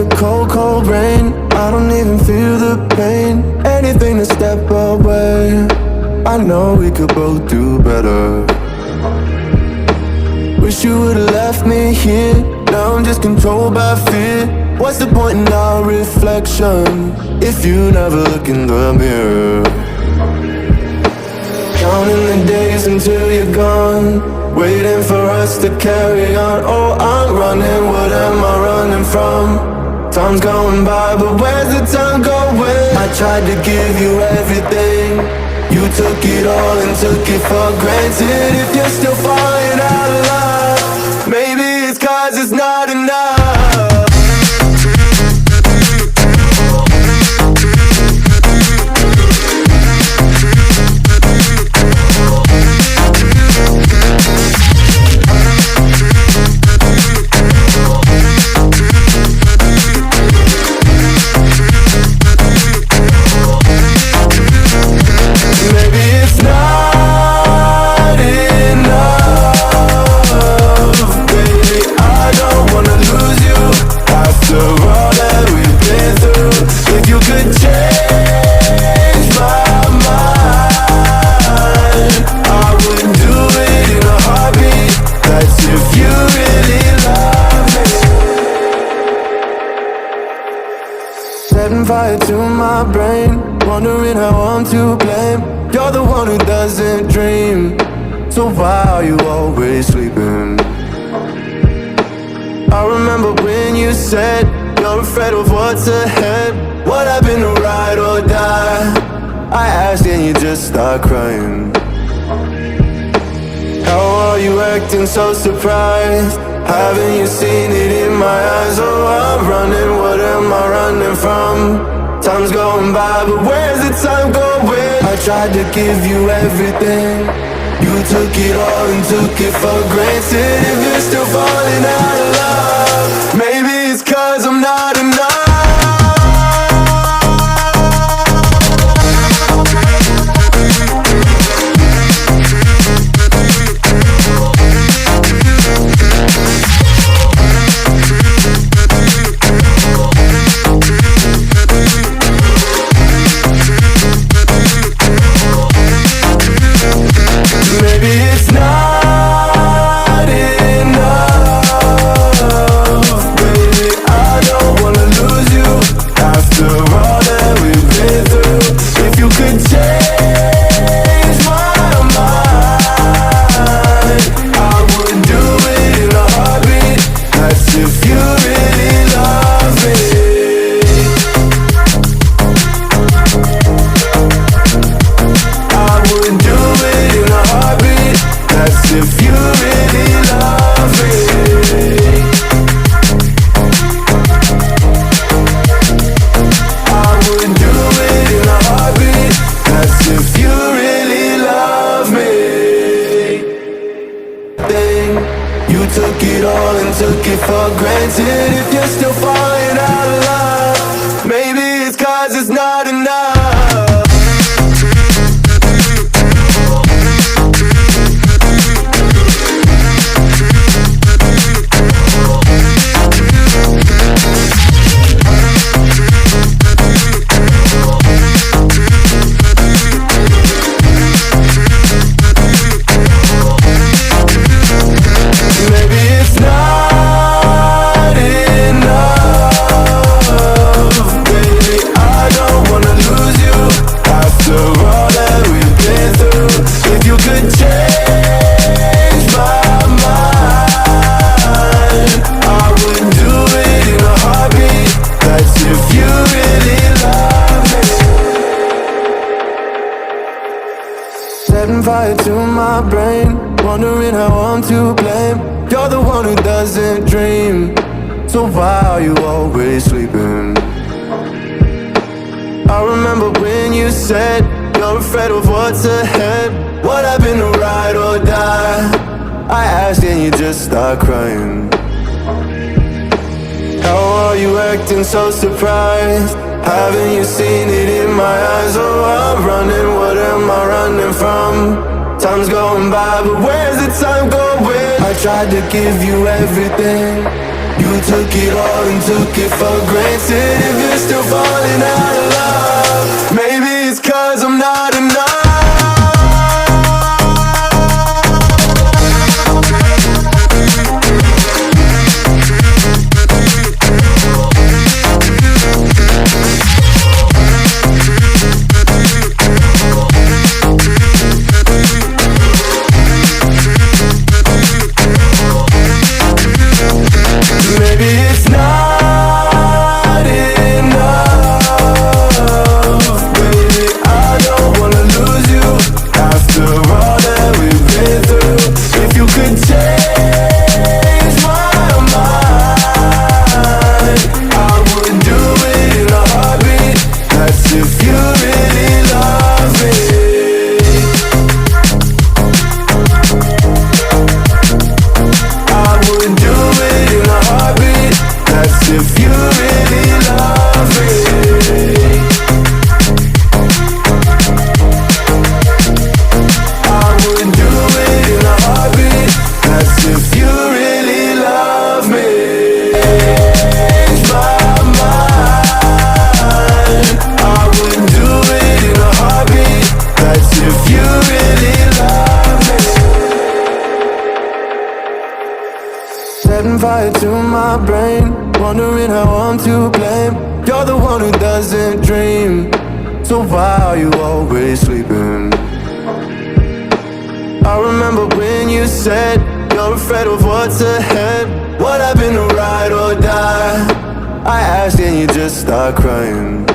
the cold, cold rain. I don't even feel the pain. Anything to step away. I know we could both do better. Wish you would've left me here. Now I'm just controlled by fear. What's the point in our reflection if you never look in the mirror? Counting the days until you're gone, waiting for us to carry on. Oh, I'm running, what am I running from? Time's going by, but where's the time going? I tried to give you everything. You took it all and took it for granted. If you're still falling out of love, maybe it's 'cause it's not enough. 'Setting fire to my brain, wondering how I'm to blame. You're the one who doesn't dream, so why are you always sleeping? I remember when you said you're afraid of what's ahead. What happened to ride or die? I asked and you just start crying. How are you acting so surprised? Haven't you seen it in my eyes? Oh, I'm running, what am I running from? Time's going by, but where's the time going? I tried to give you everything. You took it all and took it for granted. If you're still falling out of love, maybe it's 'cause I'm not enough. You took it all and took it for granted. If you're still falling out of love, maybe it's 'cause it's not enough. Setting fire to my brain, wondering how I'm to blame. You're the one who doesn't dream, so why are you always sleeping? I remember when you said you're afraid of what's ahead. What happened to ride or die? I asked and you just start crying. How are you acting so surprised? Haven't you seen it in my eyes? Oh, I'm running, what am I running from? Time's going by, but where's the time going? I tried to give you everything. You took it all and took it for granted. If you're still falling out of love, maybe it's 'cause I'm not enough. Maybe it's not enough. Baby, I don't wanna lose you after all that we've been through. If you could change my mind, I would do it in a heartbeat. That's if you really love me. I would do it in a heartbeat. That's if you really love me. I would do it in a heartbeat. That's if you really love me. Change my mind. I would do it in a heartbeat. That's if you really love me. Setting fire to my brain, wondering how I'm to blame. You're the one who doesn't dream, so why are you always sleeping? I remember when you said you're afraid of what's ahead. What happened to ride or die? I asked and you just start crying.